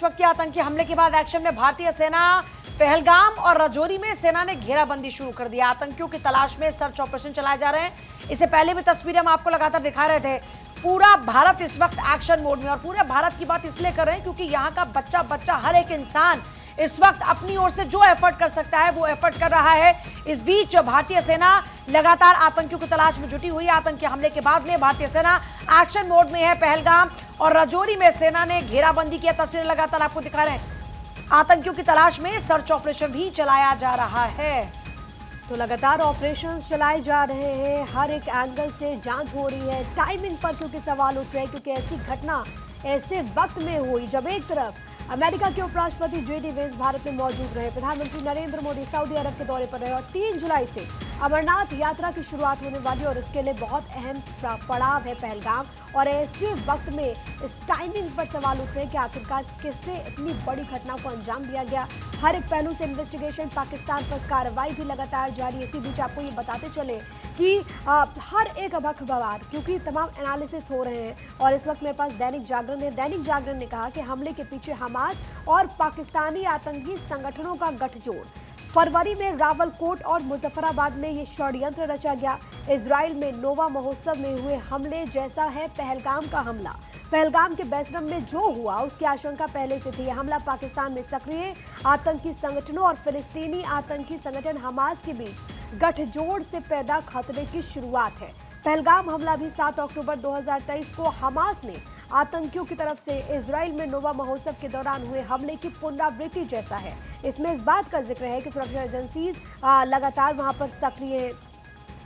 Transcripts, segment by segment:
इस वक्त के आतंकी हमले के बाद एक्शन में भारतीय सेना। पहलगाम और राजौरी में सेना ने घेराबंदी शुरू कर दिया। आतंकियों की तलाश में सर्च ऑपरेशन चलाए जा रहे हैं। इससे पहले भी तस्वीरें हम आपको लगातार दिखा रहे थे। पूरा भारत इस वक्त एक्शन मोड में, और पूरे भारत की बात इसलिए कर रहे हैं क्योंकि यहाँ का बच्चा बच्चा हर एक इंसान इस वक्त अपनी ओर से जो एफर्ट कर सकता है वो एफर्ट कर रहा है। इस बीच भारतीय सेना लगातार आतंकियों की तलाश में जुटी हुई है। आतंकी हमले के बाद में भारतीय सेना एक्शन मोड में है। पहलगाम और राजौरी में सेना ने घेराबंदी की तस्वीरें लगातार आपको दिखा रहे हैं। आतंकियों की तलाश में सर्च ऑपरेशन भी चलाया जा रहा है। तो लगातार ऑपरेशंस चलाए जा रहे हैं, हर एक एंगल से जांच हो रही है। टाइमिंग पर क्योंकि सवाल उठ रहे हैं, क्योंकि ऐसी घटना ऐसे वक्त में हुई जब एक तरफ अमेरिका के उपराष्ट्रपति जेडी वेंस भारत में मौजूद रहे, प्रधानमंत्री नरेंद्र मोदी सऊदी अरब के दौरे पर रहे और 3 जुलाई से अमरनाथ यात्रा की शुरुआत होने वाली और इसके लिए बहुत अहम पड़ाव है पहलगाम। और ऐसे वक्त में इस टाइमिंग पर सवाल उठ रहे हैं कि आखिरकार किससे इतनी बड़ी घटना को अंजाम दिया गया। हर एक पहलू से इन्वेस्टिगेशन, पाकिस्तान पर कार्रवाई भी लगातार जारी है। इसी बीच आपको ये बताते चले कि हर एक अखबार क्योंकि तमाम एनालिसिस हो रहे हैं और इस वक्त मेरे पास दैनिक जागरण है। दैनिक जागरण ने कहा कि हमले के पीछे हमास और पाकिस्तानी आतंकी संगठनों का गठजोड़। फरवरी में रावलकोट और मुजफ्फराबाद में ये षड्यंत्र रचा गया। इजराइल में नोवा महोत्सव में हुए हमले जैसा है पहलगाम का हमला। पहलगाम के बैसरम में जो हुआ उसकी आशंका पहले से थी। हमला पाकिस्तान में सक्रिय आतंकी संगठनों और फिलिस्तीनी आतंकी संगठन हमास के बीच गठजोड़ से पैदा खतरे की शुरुआत है। पहलगाम हमला भी 7 अक्टूबर 2023 को हमास ने आतंकियों की तरफ से इजराइल में नोवा महोत्सव के दौरान हुए हमले की पुनरावृत्ति जैसा है। इसमें इस बात का जिक्र है कि सुरक्षा एजेंसीज लगातार वहां पर सक्रिय है।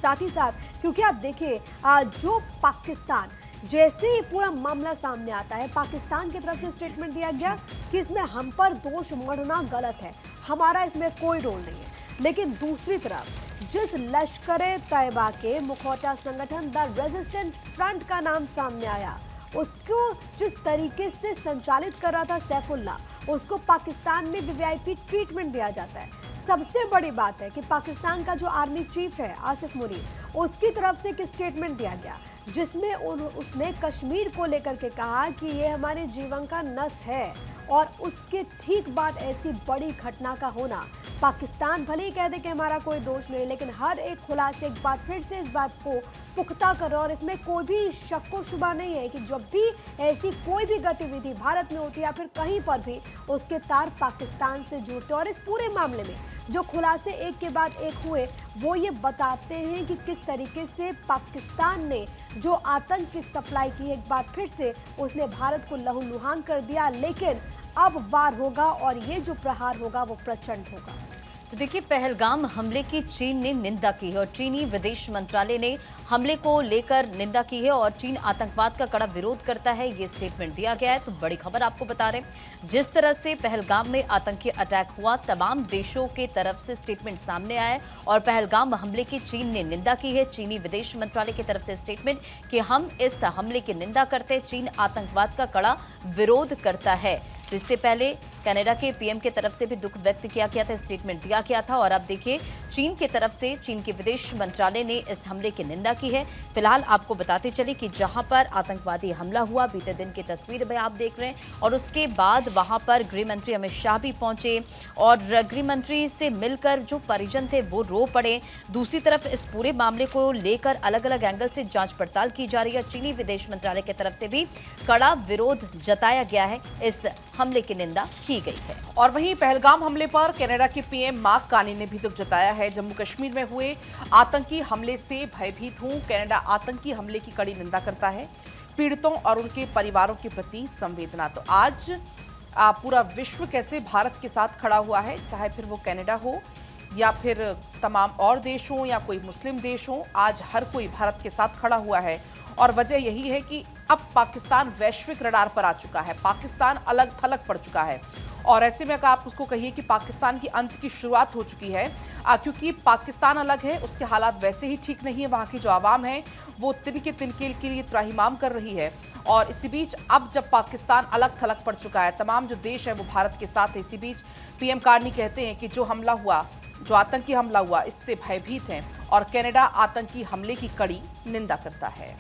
साथ ही साथ क्योंकि आप देखिए जो पाकिस्तान जैसे ही पूरा मामला सामने आता है, पाकिस्तान की तरफ से स्टेटमेंट दिया गया कि इसमें हम पर दोष मढ़ना गलत है, हमारा इसमें कोई रोल नहीं है। लेकिन दूसरी तरफ जिस लश्कर-ए तैयबा के मुखौटा संगठन द रेजिस्टेंट फ्रंट का नाम सामने आया, उसको जिस तरीके से संचालित कर रहा था सैफुल्लाह, उसको पाकिस्तान में वीवीआईपी ट्रीटमेंट दिया जाता है। सबसे बड़ी बात है कि पाकिस्तान का जो आर्मी चीफ है आसिफ मुनीर, उसकी तरफ से एक स्टेटमेंट दिया गया जिसमें उसने कश्मीर को लेकर के कहा कि ये हमारे जीवन का नस है। और उसके ठीक बाद ऐसी बड़ी घटना का होना, पाकिस्तान भले ही कह दे कि हमारा कोई दोष नहीं, लेकिन हर एक खुलासे एक बार फिर से इस बात को पुख्ता कर रहा है और इसमें कोई भी शक व शुबा नहीं है कि जब भी ऐसी कोई भी गतिविधि भारत में होती है या फिर कहीं पर भी, उसके तार पाकिस्तान से जुड़ते। और इस पूरे मामले में जो खुलासे एक के बाद एक हुए वो ये बताते हैं कि किस तरीके से पाकिस्तान ने जो आतंक की सप्लाई की, एक बार फिर से उसने भारत को लहूलुहान कर दिया। लेकिन अब वार होगा और ये जो प्रहार होगा वो प्रचंड होगा। तो देखिए, पहलगाम हमले की चीन ने निंदा की है और चीनी विदेश मंत्रालय ने हमले को लेकर निंदा की है और चीन आतंकवाद का कड़ा विरोध करता है, ये स्टेटमेंट दिया गया है। तो बड़ी खबर आपको बता रहे हैं, जिस तरह से पहलगाम में आतंकी अटैक हुआ, तमाम देशों के तरफ से स्टेटमेंट सामने आया और पहलगाम हमले की चीन ने निंदा की है। चीनी विदेश मंत्रालय की तरफ से स्टेटमेंट कि हम इस हमले की निंदा करते हैं, चीन आतंकवाद का कड़ा विरोध करता है। तो इससे पहले कनाडा के पीएम की तरफ से भी दुख व्यक्त किया गया था, स्टेटमेंट दिया गया था। और अब देखिए, चीन की तरफ से चीन के विदेश मंत्रालय ने इस हमले की निंदा की है। फिलहाल आपको बताते चले कि जहां पर आतंकवादी हमला हुआ, बीते दिन की तस्वीर में आप देख रहे हैं, और उसके बाद वहां पर गृह मंत्री अमित शाह भी पहुंचे और गृह मंत्री से मिलकर जो परिजन थे वो रो पड़े। दूसरी तरफ इस पूरे मामले को लेकर अलग अलग एंगल से जांच पड़ताल की जा रही है। चीनी विदेश मंत्रालय की तरफ से भी कड़ा विरोध जताया गया है, इस हमले की निंदा की गई है। और वहीं पहलगाम हमले पर कनाडा के पीएम मार्क कार्नी ने भी दुख जताया है। जम्मू कश्मीर में हुए आतंकी हमले से भयभीत हूं, कनाडा आतंकी हमले की कड़ी निंदा करता है, पीड़ितों और उनके परिवारों के प्रति संवेदना। तो आज पूरा विश्व कैसे भारत के साथ खड़ा हुआ है, चाहे फिर वो कनाडा हो या फिर तमाम और देश हो या कोई मुस्लिम देश हो, आज हर कोई भारत के साथ खड़ा हुआ है। और वजह यही है कि अब पाकिस्तान वैश्विक रडार पर आ चुका है, पाकिस्तान अलग थलग पड़ चुका है। और ऐसे में अगर आप उसको कहिए कि पाकिस्तान की अंत की शुरुआत हो चुकी है, क्योंकि पाकिस्तान अलग है, उसके हालात वैसे ही ठीक नहीं है। वहाँ की जो आवाम है वो तिनके तिनके के लिए त्राहिमाम कर रही है। और इसी बीच अब जब पाकिस्तान अलग थलग पड़ चुका है, तमाम जो देश है वो भारत के साथ है। इसी बीच पीएम कार्नी कहते हैं कि जो हमला हुआ, जो आतंकी हमला हुआ, इससे भयभीत हैं और कनाडा आतंकी हमले की कड़ी निंदा करता है।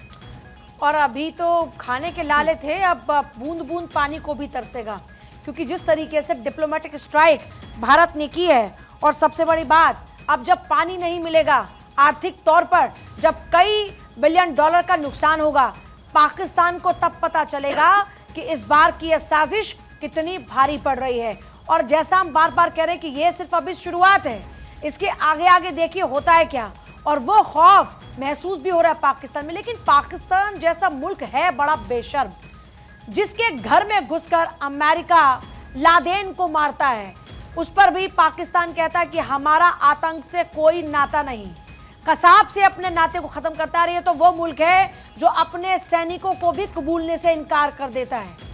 और अभी तो खाने के लाले थे, अब बूंद बूंद पानी को भी तरसेगा, क्योंकि जिस तरीके से डिप्लोमेटिक स्ट्राइक भारत ने की है, और सबसे बड़ी बात, अब जब पानी नहीं मिलेगा आर्थिक तौर पर, जब कई बिलियन डॉलर का नुकसान होगा, पाकिस्तान को तब पता चलेगा कि इस बार की यह साजिश कितनी भारी पड़ रही है। और जैसा हम बार बार कह रहे हैं कि यह सिर्फ अभी शुरुआत है, इसके आगे आगे देखिए होता है क्या। और वो खौफ महसूस भी हो रहा है पाकिस्तान में। लेकिन पाकिस्तान जैसा मुल्क है बड़ा बेशर्म, जिसके घर में घुसकर अमेरिका लादेन को मारता है, उस पर भी पाकिस्तान कहता है कि हमारा आतंक से कोई नाता नहीं। कसाब से अपने नाते को खत्म करता रही है तो वो मुल्क है जो अपने सैनिकों को भी कबूलने से इनकार कर देता है।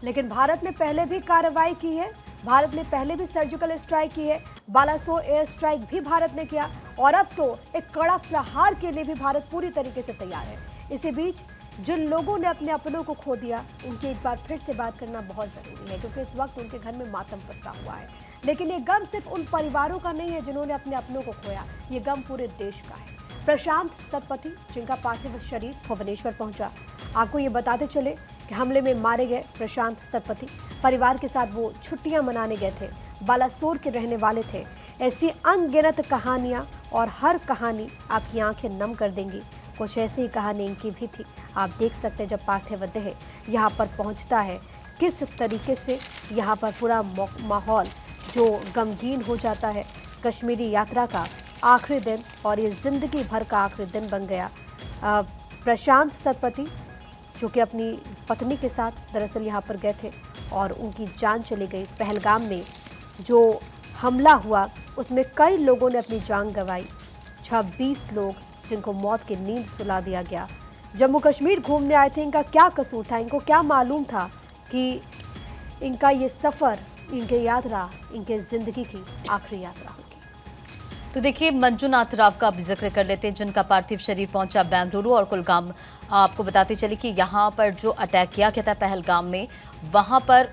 लेकिन भारत ने पहले भी कार्रवाई की है, भारत ने पहले भी सर्जिकल स्ट्राइक की है, बालासोर एयर स्ट्राइक भी भारत ने किया, और अब तो एक कड़ा प्रहार के लिए भी भारत पूरी तरीके से तैयार है। इसी बीच जिन लोगों ने अपने अपनों को खो दिया, उनकी एक बार फिर से बात करना बहुत ज़रूरी है, क्योंकि इस वक्त उनके घर में मातम पसरा हुआ है। लेकिन ये गम सिर्फ उन परिवारों का नहीं है जिन्होंने अपने अपनों को खोया, ये गम पूरे देश का है। प्रशांत सतपथी, जिनका पार्थिव शरीर भुवनेश्वर पहुंचा, आपको ये बताते चले कि हमले में मारे गए प्रशांत सतपथी परिवार के साथ वो छुट्टियां मनाने गए थे, बालासोर के रहने वाले थे। ऐसी अनगिनत कहानियां, और हर कहानी आपकी आंखें नम कर देंगी। कुछ ऐसी ही कहानी इनकी भी थी। आप देख सकते हैं जब पार्थिव देह यहाँ पर पहुँचता है, किस तरीके से यहाँ पर पूरा माहौल जो गमगीन हो जाता है। कश्मीरी यात्रा का आखिरी दिन, और ये ज़िंदगी भर का आखिरी दिन बन गया। प्रशांत सतपथी जो कि अपनी पत्नी के साथ दरअसल यहाँ पर गए थे, और उनकी जान चली गई। पहलगाम में जो हमला हुआ उसमें कई लोगों ने अपनी जान गंवाई। 26 लोग जिनको मौत की नींद सुला दिया गया। जम्मू कश्मीर घूमने आए थे, इनका क्या कसूर था? इनको क्या मालूम था कि इनका ये सफ़र, इनकी यात्रा, इनके ज़िंदगी की आखिरी यात्रा होगी? तो देखिए, मंजुनाथ राव का अब जिक्र कर लेते हैं, जिनका पार्थिव शरीर पहुंचा बेंगलुरु और कुलगाम। आपको बताते चले कि यहाँ पर जो अटैक किया गया था पहलगाम में, वहाँ पर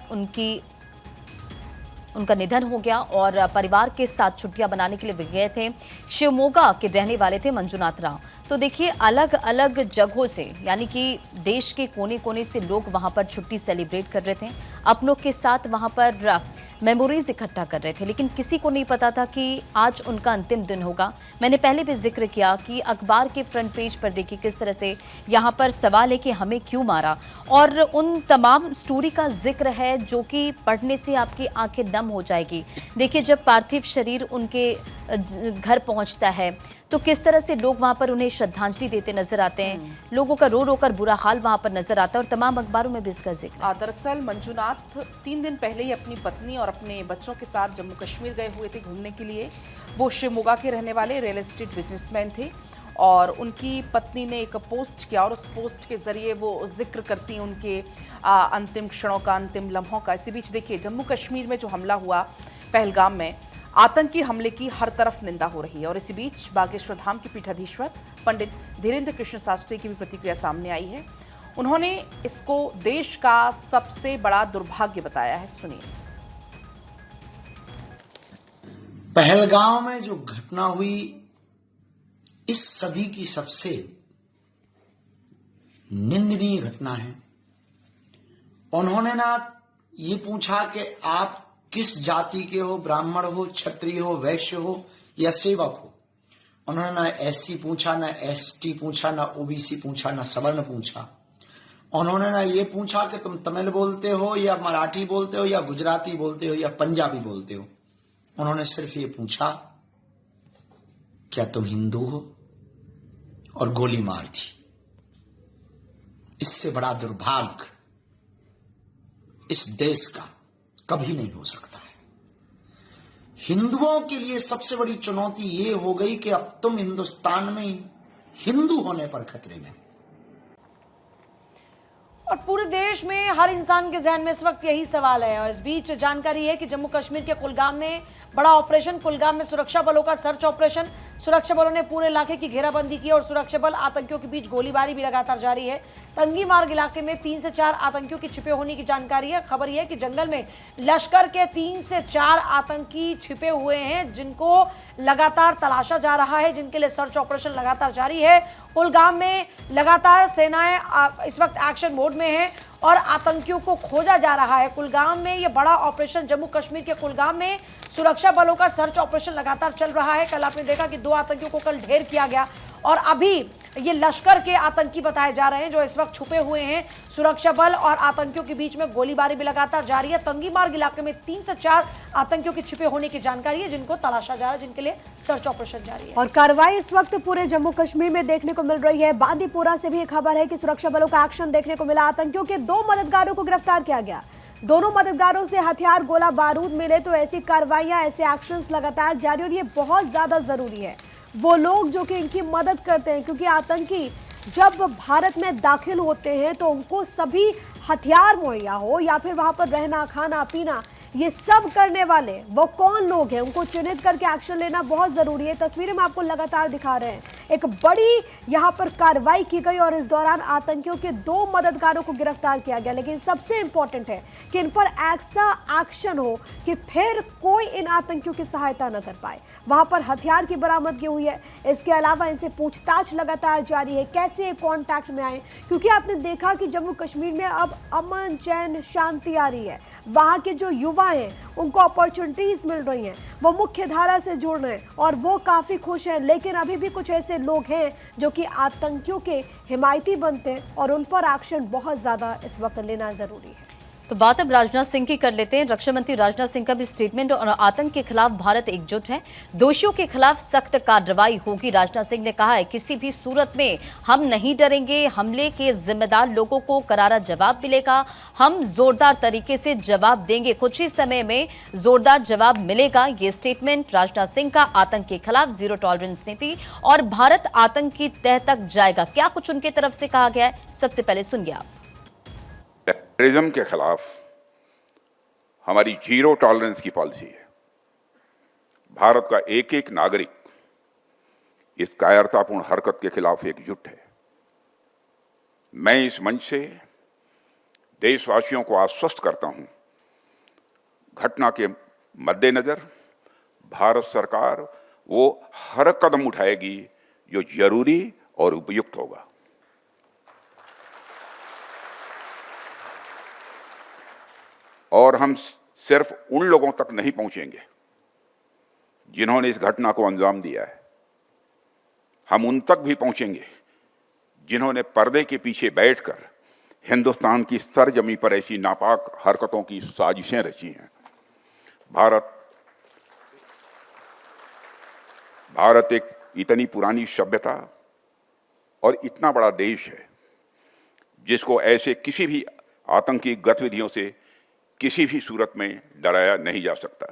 उनका निधन हो गया, और परिवार के साथ छुट्टियां मनाने के लिए वे गए थे। शिवमोगा के रहने वाले थे मंजुनाथ राव। तो देखिए, अलग अलग जगहों से, यानी कि देश के कोने कोने से लोग वहां पर छुट्टी सेलिब्रेट कर रहे थे, अपनों के साथ वहां पर मेमोरीज इकट्ठा कर रहे थे। लेकिन किसी को नहीं पता था कि आज उनका अंतिम दिन होगा। मैंने पहले भी जिक्र किया कि अखबार के फ्रंट पेज पर देखिए किस तरह से यहाँ पर सवाल है कि हमें क्यों मारा, और उन तमाम स्टोरी का जिक्र है जो कि पढ़ने से आपकी आंखें नम हो जाएगी। देखिए, जब पार्थिव शरीर उनके घर पहुंचता है तो किस तरह से लोग वहां पर उन्हें श्रद्धांजलि देते नजर आते हैं। लोगों का रो रो कर बुरा हाल वहां पर नजर आता है, और तमाम अखबारों में भी इसका जिक्र। दरअसल मंजुनाथ 3 दिन पहले ही अपनी पत्नी और अपने बच्चों के साथ जम्मू कश्मीर गए हुए थे घूमने के लिए। वो शिवमोगा के रहने वाले रियल एस्टेट बिजनेसमैन थे, और उनकी पत्नी ने एक पोस्ट किया, और उस पोस्ट के जरिए वो जिक्र करती हैं उनके अंतिम क्षणों का, अंतिम लम्हों का। इसी बीच देखिए, जम्मू कश्मीर में जो हमला हुआ पहलगाम में, आतंकी हमले की हर तरफ निंदा हो रही है। और इसी बीच बागेश्वर धाम के पीठाधीश्वर पंडित धीरेन्द्र कृष्ण शास्त्री की भी प्रतिक्रिया सामने आई है। उन्होंने इसको देश का सबसे बड़ा दुर्भाग्य बताया है। सुनिए। पहलगाम में जो घटना हुई, इस सदी की सबसे निंदनीय घटना है। उन्होंने ना ये पूछा कि आप किस जाति के हो, ब्राह्मण हो, क्षत्रिय हो, वैश्य हो या सेवक हो। उन्होंने ना एससी पूछा, ना एसटी पूछा, ना ओबीसी पूछा, ना सवर्ण पूछा। उन्होंने ना ये पूछा कि तुम तमिल बोलते हो या मराठी बोलते हो या गुजराती बोलते हो या पंजाबी बोलते हो। उन्होंने सिर्फ ये पूछा, क्या तुम हिंदू हो? और गोली मार दी। इससे बड़ा दुर्भाग्य इस देश का कभी नहीं हो सकता है। हिंदुओं के लिए सबसे बड़ी चुनौती ये हो गई कि अब तुम हिंदुस्तान में हिंदू होने पर खतरे में। और पूरे देश में हर इंसान के जहन में इस वक्त यही सवाल है। और इस बीच जानकारी है कि जम्मू कश्मीर के कुलगाम में बड़ा ऑपरेशन, कुलगाम में सुरक्षा बलों का सर्च ऑपरेशन, सुरक्षा बलों ने पूरे इलाके की घेराबंदी की, और सुरक्षा बल आतंकियों के बीच गोलीबारी भी लगातार जारी है। तंगी मार्ग इलाके में 3 से 4 आतंकियों के छिपे होने की जानकारी है। खबर यह है कि जंगल में लश्कर के 3 से 4 आतंकी छिपे हुए हैं, जिनको लगातार तलाशा जा रहा है, जिनके लिए सर्च ऑपरेशन लगातार जारी है। कुलगाम में लगातार सेनाएं इस वक्त एक्शन मोड में हैं और आतंकियों को खोजा जा रहा है। कुलगाम में यह बड़ा ऑपरेशन, जम्मू कश्मीर के कुलगाम में सुरक्षा बलों का सर्च ऑपरेशन लगातार चल रहा है। कल आपने देखा कि 2 आतंकियों को कल ढेर किया गया और अभी ये लश्कर के आतंकी बताए जा रहे हैं जो इस वक्त छुपे हुए हैं। सुरक्षा बल और आतंकियों के बीच में गोलीबारी भी लगातार जारी है। तंगी मार्ग इलाके में 3 से 4 आतंकियों के छिपे होने की जानकारी है, जिनको तलाशा जा रहा है, जिनके लिए सर्च ऑपरेशन जारी है। और कार्रवाई इस वक्त पूरे जम्मू कश्मीर में देखने को मिल रही है। बांदीपोरा से भी एक खबर है कि सुरक्षा बलों का एक्शन देखने को मिला। आतंकियों के 2 मददगारों को गिरफ्तार किया गया। दोनों मददगारों से हथियार, गोला बारूद मिले। तो ऐसी कार्रवाइयां, ऐसे एक्शंस लगातार जारी और ये बहुत ज्यादा जरूरी है। वो लोग जो कि इनकी मदद करते हैं, क्योंकि आतंकी जब भारत में दाखिल होते हैं तो उनको सभी हथियार मुहैया हो या फिर वहां पर रहना, खाना, पीना, ये सब करने वाले वो कौन लोग हैं, उनको चिन्हित करके एक्शन लेना बहुत जरूरी है। तस्वीरें में आपको लगातार दिखा रहे हैं। एक बड़ी यहां पर कार्रवाई की गई और इस दौरान आतंकियों के 2 मददगारों को गिरफ्तार किया गया। लेकिन सबसे इंपॉर्टेंट है कि इन पर ऐसा एक्शन हो कि फिर कोई इन आतंकियों की सहायता न कर पाए। वहां पर हथियार की बरामदगी हुई है। इसके अलावा इनसे पूछताछ लगातार जारी है, कैसे कांटेक्ट में आए, क्योंकि आपने देखा कि जम्मू कश्मीर में अब अमन, चैन, शांति आ रही है। वहां के जो युवा हैं उनको अपॉर्चुनिटीज मिल रही हैं, वो मुख्य धारा से जुड़ रहे हैं और वो काफी खुश हैं। लेकिन अभी भी कुछ ऐसे लोग हैं जो कि आतंकियों के हिमायती बनते हैं और उन पर एक्शन बहुत ज्यादा इस वक्त लेना जरूरी है। तो बात अब राजनाथ सिंह की कर लेते हैं। रक्षा मंत्री राजनाथ सिंह का भी स्टेटमेंट और आतंक के खिलाफ भारत एकजुट है, दोषियों के खिलाफ सख्त कार्रवाई होगी। राजनाथ सिंह ने कहा है किसी भी सूरत में हम नहीं डरेंगे, हमले के जिम्मेदार लोगों को करारा जवाब मिलेगा, हम जोरदार तरीके से जवाब देंगे, कुछ ही समय में जोरदार जवाब मिलेगा। ये स्टेटमेंट राजनाथ सिंह का आतंक के खिलाफ जीरो टॉलरेंस नीति और भारत आतंक की तह तक जाएगा, क्या कुछ उनके तरफ से कहा गया है, सबसे पहले सुनिए आप। टेररिज्म के खिलाफ हमारी जीरो टॉलरेंस की पॉलिसी है। भारत का एक एक नागरिक इस कायरतापूर्ण हरकत के खिलाफ एकजुट है। मैं इस मंच से देशवासियों को आश्वस्त करता हूं, घटना के मद्देनजर भारत सरकार वो हर कदम उठाएगी जो जरूरी और उपयुक्त होगा। और हम सिर्फ उन लोगों तक नहीं पहुंचेंगे जिन्होंने इस घटना को अंजाम दिया है, हम उन तक भी पहुंचेंगे जिन्होंने पर्दे के पीछे बैठकर हिंदुस्तान की सरजमी पर ऐसी नापाक हरकतों की साजिशें रची हैं। भारत एक इतनी पुरानी सभ्यता और इतना बड़ा देश है जिसको ऐसे किसी भी आतंकी गतिविधियों से किसी भी सूरत में डराया नहीं जा सकता।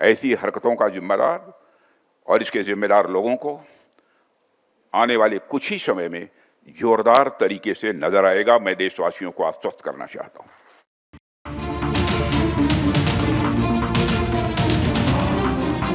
ऐसी हरकतों का जिम्मेदार और इसके जिम्मेदार लोगों को आने वाले कुछ ही समय में जोरदार तरीके से नजर आएगा। मैं देशवासियों को आश्वस्त करना चाहता हूं।